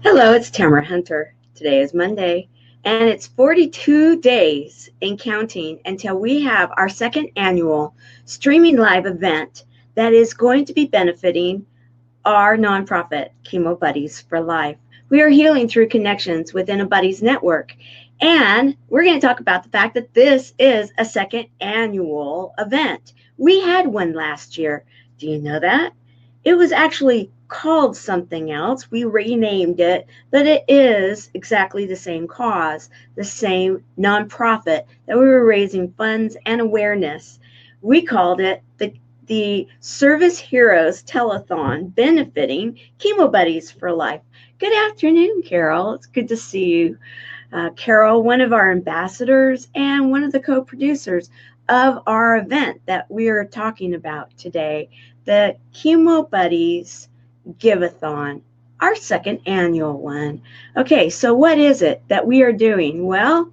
Hello, it's Tamara Hunter. Today is Monday, and it's 42 days and counting until we have our second annual streaming live event that is going to be benefiting our nonprofit, Chemo Buddies for Life. We are healing through connections within a Buddies network, and we're going to talk about the fact that this is a second annual event. We had one last year. Do you know that? It was actually called something else. We renamed it, but it is exactly the same cause, the same nonprofit that we were raising funds and awareness. We called it the Service Heroes Telethon, benefiting Chemo Buddies for Life. Good afternoon, Carol. It's good to see you. Carol, one of our ambassadors and one of the co-producers of our event that we are talking about today, the Chemo Buddies Give A Thon, our second annual one. Okay, so what is it that we are doing? Well,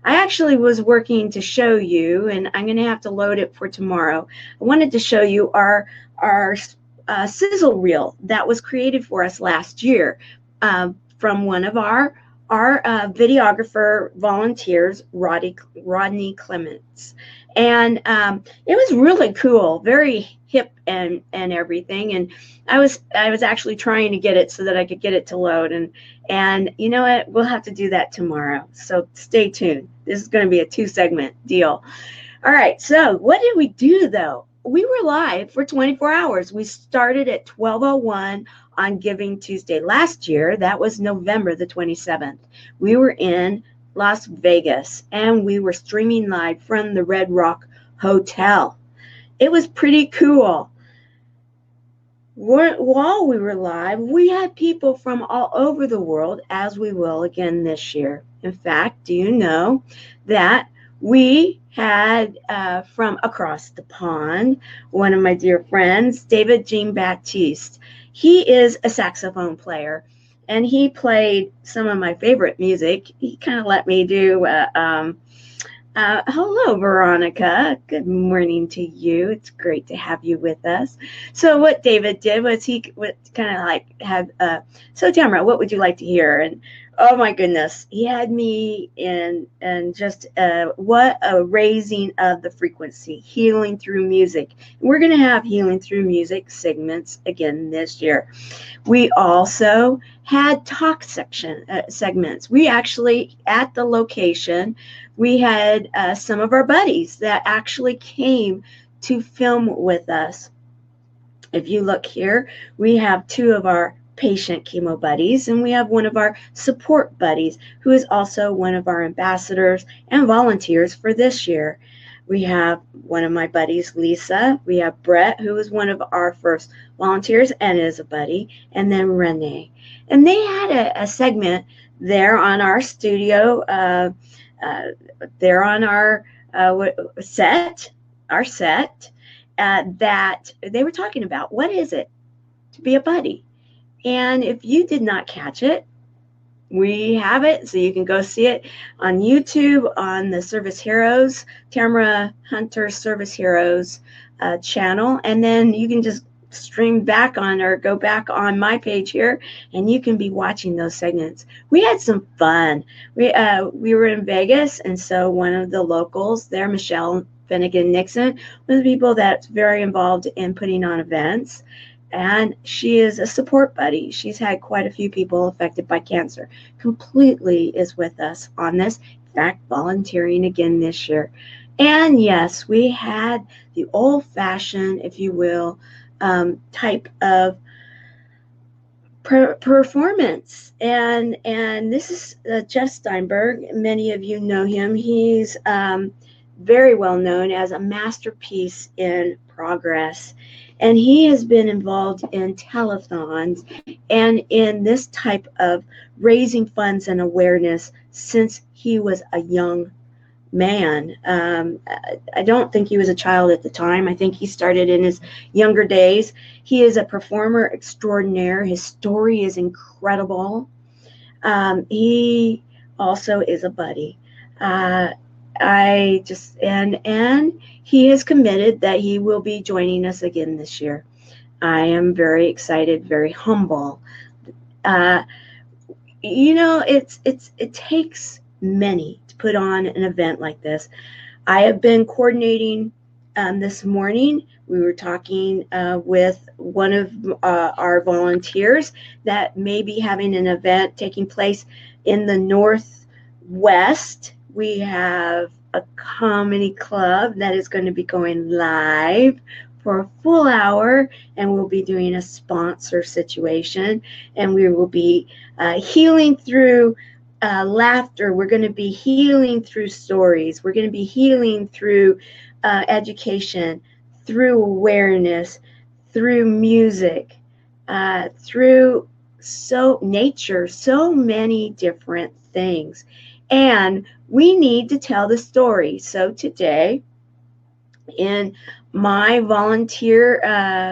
I actually was working to show you, and I'm going to have to load it for tomorrow. I wanted to show you our sizzle reel that was created for us last year from one of our videographer volunteers, Rodney Clements. And it was really cool, very hip and everything. And I was actually trying to get it so that I could get it to load. And you know what? We'll have to do that tomorrow. So stay tuned. This is going to be a 2-segment deal. All right. So what did we do though? We were live for 24 hours. We started at 12:01 on Giving Tuesday last year. That was November the 27th. We were in Las Vegas and we were streaming live from the Red Rock Hotel. It was pretty cool. While we were live, we had people from all over the world, as we will again this year. In fact, do you know that we had from across the pond, one of my dear friends, David Jean-Baptiste. He is a saxophone player, and he played some of my favorite music. He kind of let me do hello, Veronica. Good morning to you. It's great to have you with us. So what David did was he kind of like had, so Tamara, what would you like to hear? And oh my goodness, he had me in just what a raising of the frequency, healing through music. We're going to have healing through music segments again this year. We also had talk segments. We actually, at the location, we had some of our buddies that actually came to film with us. If you look here, we have 2 of our patient chemo buddies, and we have one of our support buddies who is also one of our ambassadors and volunteers for this year. We have one of my buddies, Lisa. We have Brett, who is one of our first volunteers and is a buddy, and then Renee. And they had a segment there on our studio, there on our set, that they were talking about what is it to be a buddy. And if you did not catch it, we have it, so you can go see it on YouTube on the Service Heroes, Tamara Hunter Service Heroes channel. And then you can just stream back on or go back on my page here, and you can be watching those segments. We had some fun. We were in Vegas, and so one of the locals there, Michelle Finnegan Nixon, one of the people that's very involved in putting on events. And she is a support buddy. She's had quite a few people affected by cancer. Completely is with us on this. In fact, volunteering again this year. And yes, we had the old-fashioned, if you will, type of performance. And this is Jeff Steinberg. Many of you know him. He's very well known as a masterpiece in progress. And he has been involved in telethons and in this type of raising funds and awareness since he was a young man. I don't think he was a child at the time. I think he started in his younger days. He is a performer extraordinaire. His story is incredible. He also is a buddy. And he has committed that he will be joining us again this year. I am very excited, very humble. it takes many to put on an event like this. I have been coordinating. This morning, we were talking with one of our volunteers that may be having an event taking place in the Northwest. We have a comedy club that is going to be going live for a full hour, and we'll be doing a sponsor situation, and we will be healing through laughter. We're going to be healing through stories. We're going to be healing through education, through awareness, through music, through nature, so many different things. And we need to tell the story. So today, in my volunteer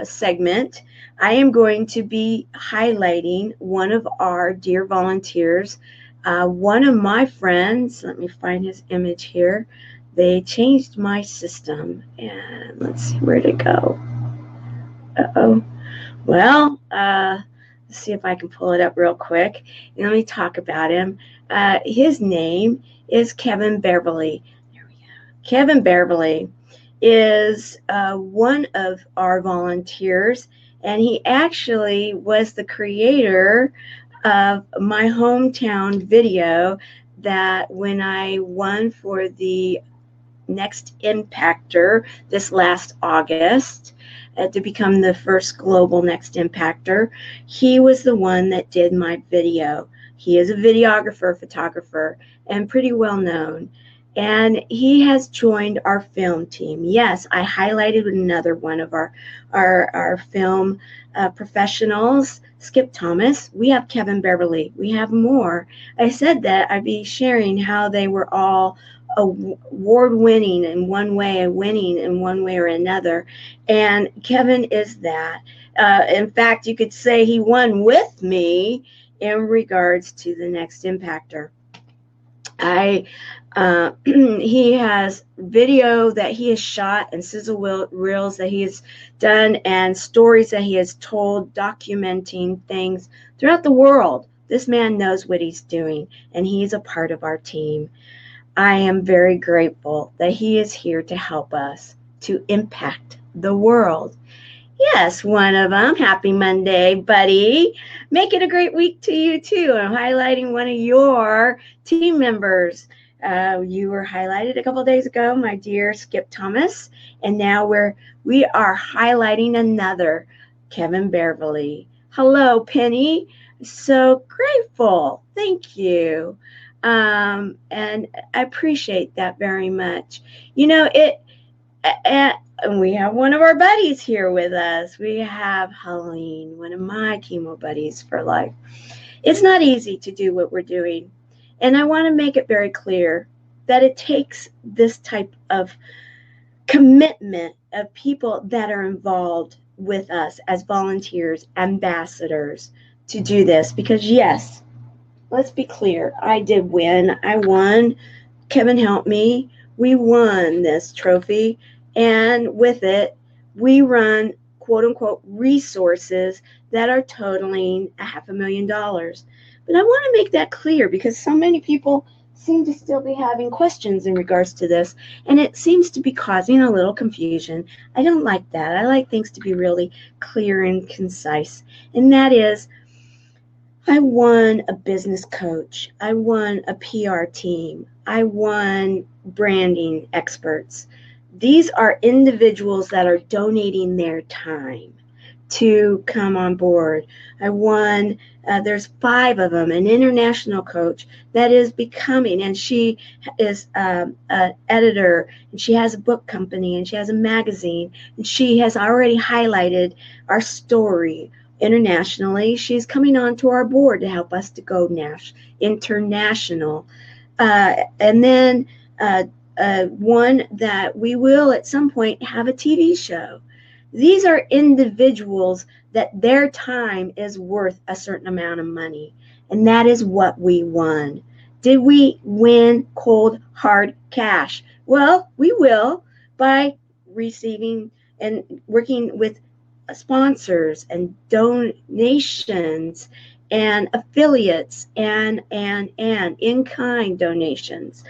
segment, I am going to be highlighting one of our dear volunteers. One of my friends, let me find his image here. They changed my system, and let's see, where'd it go? Uh-oh. Well, let's see if I can pull it up real quick. And let me talk about him. His name is Kevin Beverly. There we go. Kevin Beverly is one of our volunteers, and he actually was the creator of my hometown video that when I won for the Next Impactor this last August to become the first global Next Impactor, he was the one that did my video. He is a videographer, photographer, and pretty well known. And he has joined our film team. Yes, I highlighted another one of our film professionals, Skip Thomas. We have Kevin Beverly. We have more. I said that I'd be sharing how they were all award-winning in one way, winning in one way or another. And Kevin is that. In fact, you could say he won with me in regards to the Next Impactor. He has video that he has shot and sizzle reels that he has done and stories that he has told, documenting things throughout the world. This man knows what he's doing, and he's a part of our team. I am very grateful that he is here to help us to impact the world. Yes, one of them. Happy Monday, buddy. Make it a great week to you, too. I'm highlighting one of your team members. You were highlighted a couple of days ago, my dear Skip Thomas. And now we are highlighting another, Kevin Beverly. Hello, Penny. So grateful. Thank you. And I appreciate that very much. And we have one of our buddies here with us. We have Helene, one of my Chemo Buddies for life. It's not easy to do what we're doing. And I want to make it very clear that it takes this type of commitment of people that are involved with us as volunteers, ambassadors, to do this. Because yes, let's be clear, I did win. I won. Kevin helped me. We won this trophy. And with it, we run, quote unquote, resources that are totaling $500,000. But I want to make that clear because so many people seem to still be having questions in regards to this, and it seems to be causing a little confusion. I don't like that. I like things to be really clear and concise. And that is, I won a business coach. I won a PR team. I won branding experts. These are individuals that are donating their time to come on board. I won, there's 5 of them, an international coach that is becoming, and she is an editor, and she has a book company, and she has a magazine, and she has already highlighted our story internationally. She's coming on to our board to help us to go international. And then one that we will at some point have a TV show. These are individuals that their time is worth a certain amount of money, and that is what we won. Did we win cold, hard cash? Well, we will by receiving and working with sponsors and donations and affiliates and in-kind donations.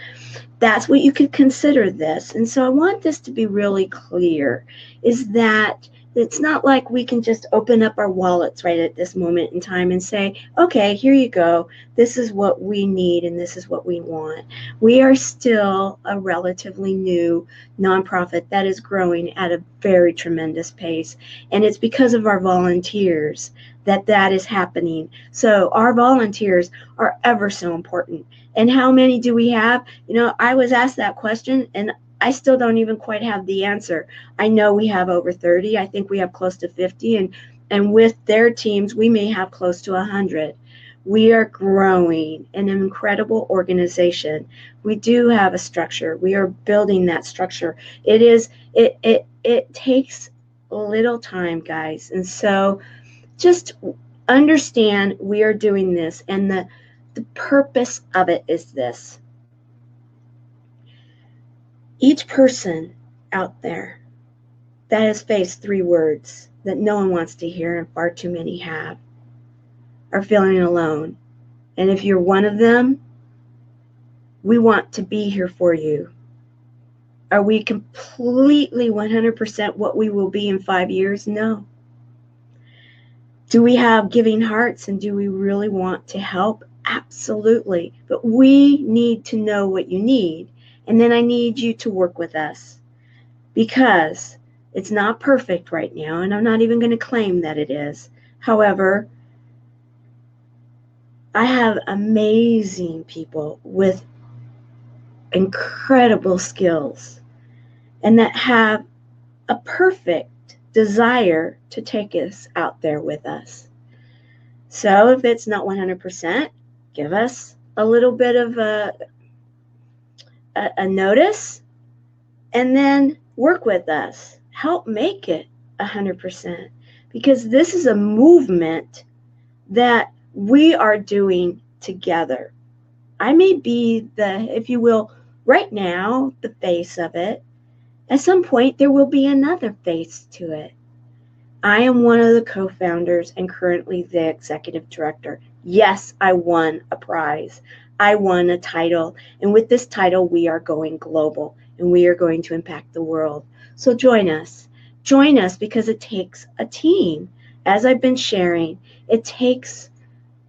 That's what you could consider this. And so I want this to be really clear, is that it's not like we can just open up our wallets right at this moment in time and say, okay, here you go. This is what we need and this is what we want. We are still a relatively new nonprofit that is growing at a very tremendous pace. And it's because of our volunteers that is happening. So our volunteers are ever so important. And how many do we have? You know, I was asked that question and I still don't even quite have the answer. I know we have over 30. I think we have close to 50. And with their teams, we may have close to 100. We are growing an incredible organization. We do have a structure. We are building that structure. It takes a little time, guys. And so just understand we are doing this, and the purpose of it is this. Each person out there that has faced 3 words that no one wants to hear and far too many have are feeling alone. And if you're one of them, we want to be here for you. Are we completely 100% what we will be in 5 years? No. Do we have giving hearts and do we really want to help? Absolutely. But we need to know what you need. And then I need you to work with us, because it's not perfect right now. And I'm not even going to claim that it is. However, I have amazing people with incredible skills and that have a perfect desire to take us out there with us. So if it's not 100%, give us a little bit of a notice, and then work with us. Help make it 100%, because this is a movement that we are doing together. I may be the, if you will, right now, the face of it. At some point, there will be another face to it. I am one of the co-founders and currently the executive director. Yes, I won a prize. I won a title. And with this title, we are going global and we are going to impact the world. So join us. Join us, because it takes a team. As I've been sharing, it takes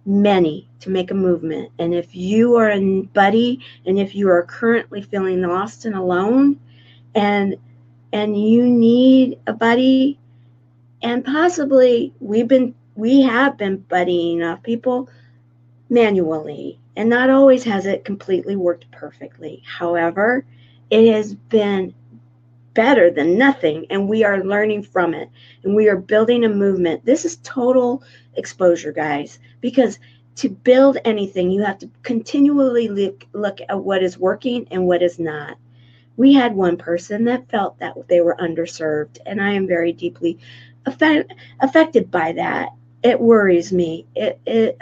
many to make a movement. And if you are a buddy, and if you are currently feeling lost and alone, and you need a buddy, and possibly we have been buddying up people manually, and not always has it completely worked perfectly. However, it has been better than nothing, and we are learning from it, and we are building a movement. This is total exposure, guys, because to build anything, you have to continually look at what is working and what is not. We had one person that felt that they were underserved, and I am very deeply affected by that. It worries me. It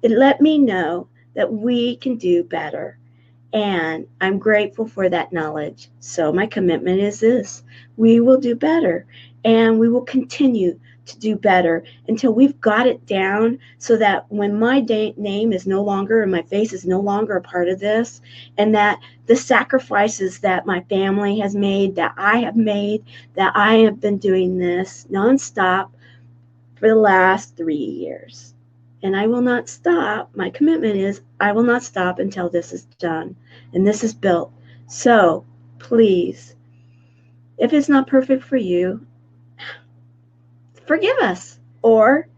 let me know that we can do better, and I'm grateful for that knowledge. So my commitment is this: we will do better, and we will continue to do better until we've got it down, so that when my name is no longer and my face is no longer a part of this, and that the sacrifices that my family has made, that I have made, that I have been doing this nonstop for the last 3 years. And I will not stop. My commitment is I will not stop until this is done and this is built. So please, if it's not perfect for you, forgive us. Or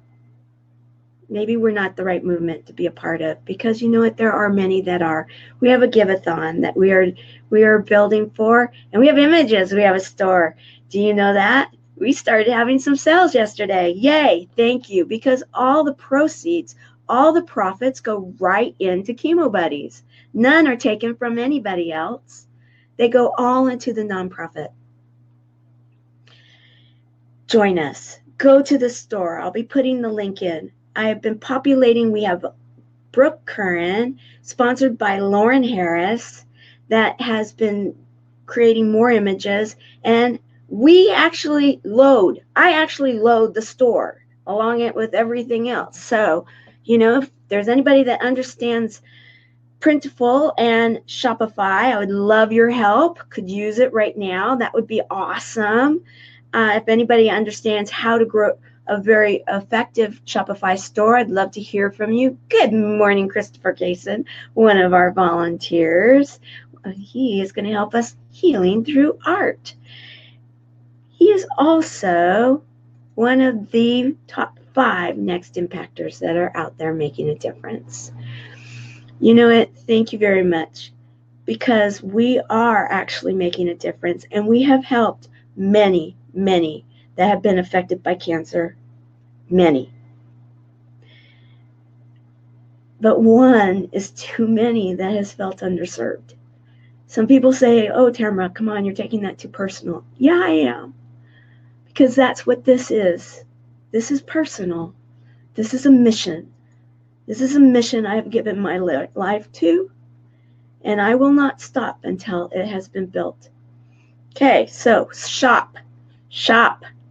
maybe we're not the right movement to be a part of, because you know what, there are many that are. We have a Give A Thon that we are building for, and we have images. We have a store. Do you know that? We started having some sales yesterday. Yay, thank you, because all the proceeds, all the profits go right into Chemo Buddies. None are taken from anybody else. They go all into the nonprofit. Join us. Go to the store. I'll be putting the link in. I have been populating. We have Brooke Curran, sponsored by Lauren Harris, that has been creating more images. And I actually load the store along it with everything else. So You know, if there's anybody that understands Printful and Shopify, I would love your help. Could use it right now. That would be awesome. If anybody understands how to grow a very effective Shopify store, I'd love to hear from you. Good morning, Christopher Kaysen, one of our volunteers. He is going to help us healing through art. He is also one of the top 5 next impactors that are out there making a difference. You know what? Thank you very much, because we are actually making a difference, and we have helped many, many that have been affected by cancer. Many. But one is too many that has felt underserved. Some people say, oh, Tamara, come on, you're taking that too personal. Yeah, I am. Because that's what this is. This is personal. This is a mission. This is a mission I have given my life to, and I will not stop until it has been built. Okay, so shop,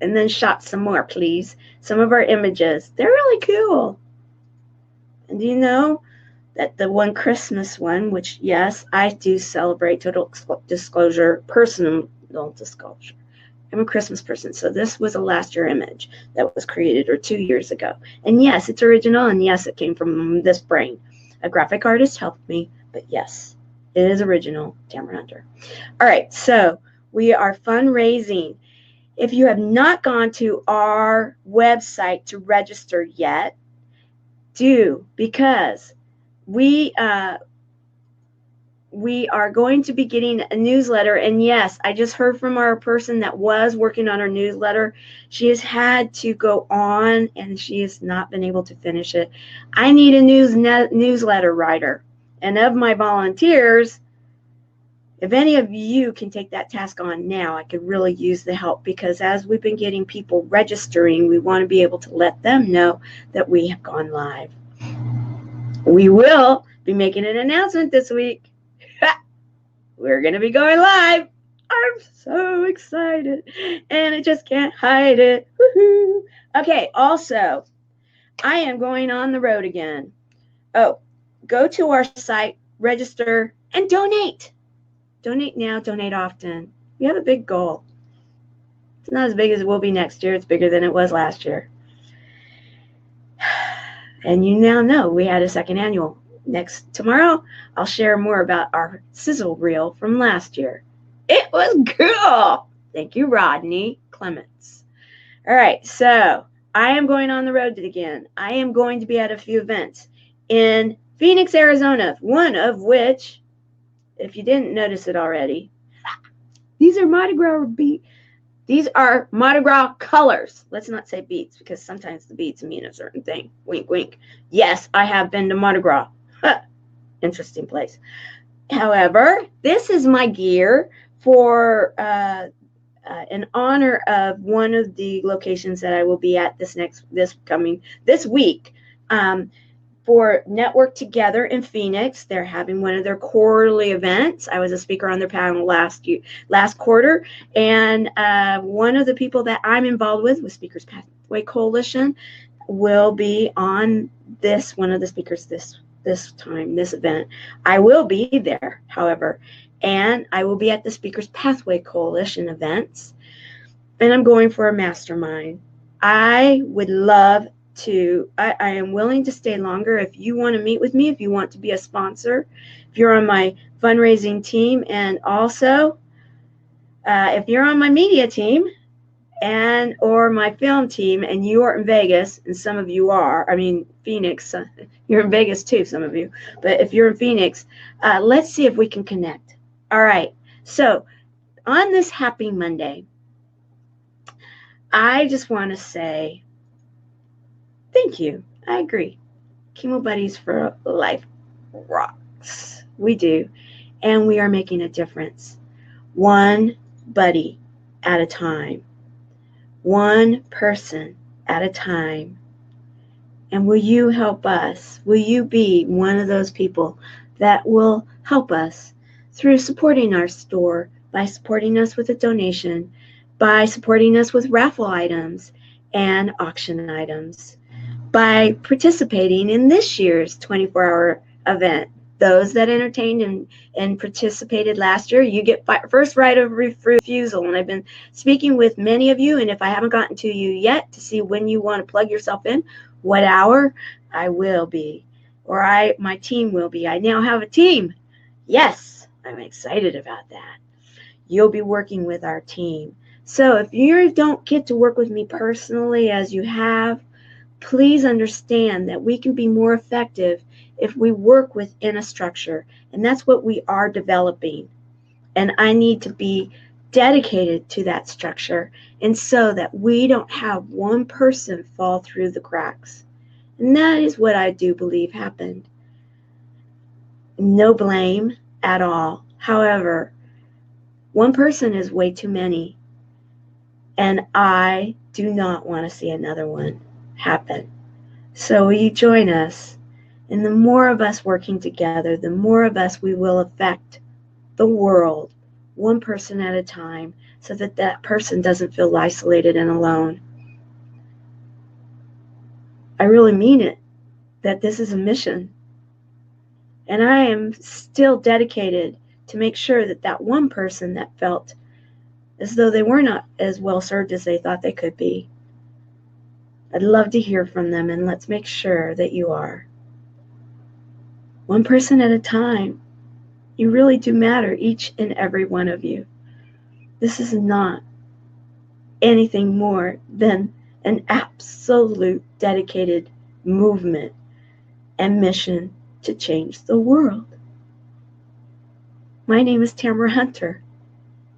and then shop some more, please. Some of our images, they're really cool. And do you know that the one Christmas one, which, yes, I do celebrate, total disclosure, personal disclosure. I'm a Christmas person, so this was a last year image that was created, or 2 years ago. And yes, it's original, and yes, it came from this brain. A graphic artist helped me, but yes, it is original, Tamara Hunter. All right, so we are fundraising. If you have not gone to our website to register yet, do, because we are going to be getting a newsletter. And yes, I just heard from our person that was working on our newsletter. She has had to go on, and she has not been able to finish it. I need a newsletter writer. And of my volunteers, if any of you can take that task on now, I could really use the help, because as we've been getting people registering, we want to be able to let them know that we have gone live. We will be making an announcement this week. We're going to be going live. I'm so excited, and I just can't hide it. Woohoo. Okay, also, I am going on the road again. Oh, go to our site, register, and donate. Donate now, donate often. We have a big goal. It's not as big as it will be next year. It's bigger than it was last year. And you now know we had a second annual. Tomorrow, I'll share more about our sizzle reel from last year. It was cool. Thank you, Rodney Clements. All right, so I am going on the road again. I am going to be at a few events in Phoenix, Arizona, one of which, if you didn't notice it already, these are Mardi Gras beads. These are Mardi Gras colors. Let's not say beads, because sometimes the beads mean a certain thing. Wink, wink. Yes, I have been to Mardi Gras. Interesting place. However, this is my gear for in honor of one of the locations that I will be at this week. For Network Together in Phoenix. They're having one of their quarterly events. I was a speaker on their panel last quarter, and one of the people that I'm involved with Speakers Pathway Coalition, will be on one of the speakers this event. I will be there, however, and I will be at the Speakers Pathway Coalition events, and I'm going for a mastermind. I would love to, I am willing to stay longer if you want to meet with me, if you want to be a sponsor, if you're on my fundraising team, and also if you're on my media team or my film team, and you are in Vegas, and some of you are, Phoenix, you're in Vegas too, some of you, but if you're in Phoenix, let's see if we can connect. All right, so on this happy Monday, I just want to say thank you. I agree. Chemo Buddies for Life rocks. We do. And we are making a difference. One buddy at a time. One person at a time. And will you help us? Will you be one of those people that will help us through supporting our store, by supporting us with a donation, by supporting us with raffle items and auction items, by participating in this year's 24-hour event. Those that entertained and participated last year, you get first right of refusal. And I've been speaking with many of you, and if I haven't gotten to you yet to see when you want to plug yourself in, what hour, I will be, or my team will be. I now have a team. Yes, I'm excited about that. You'll be working with our team. So if you don't get to work with me personally as you have, please understand that we can be more effective if we work within a structure. And that's what we are developing. And I need to be dedicated to that structure, and so that we don't have one person fall through the cracks. And that is what I do believe happened. No blame at all. However, one person is way too many, and I do not want to see another one happen. So will you join us? And the more of us working together, the more of us we will affect the world, one person at a time, so that that person doesn't feel isolated and alone. I really mean it, that this is a mission. And I am still dedicated to make sure that that one person that felt as though they were not as well served as they thought they could be, I'd love to hear from them, and let's make sure that you are. One person at a time. You really do matter, each and every one of you. This is not anything more than an absolute dedicated movement and mission to change the world. My name is Tamara Hunter,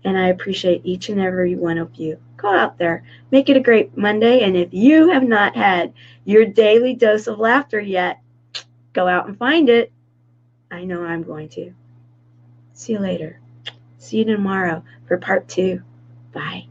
and I appreciate each and every one of you. Go out there, make it a great Monday, and if you have not had your daily dose of laughter yet, go out and find it. I know I'm going to. See you later. See you tomorrow for part 2. Bye.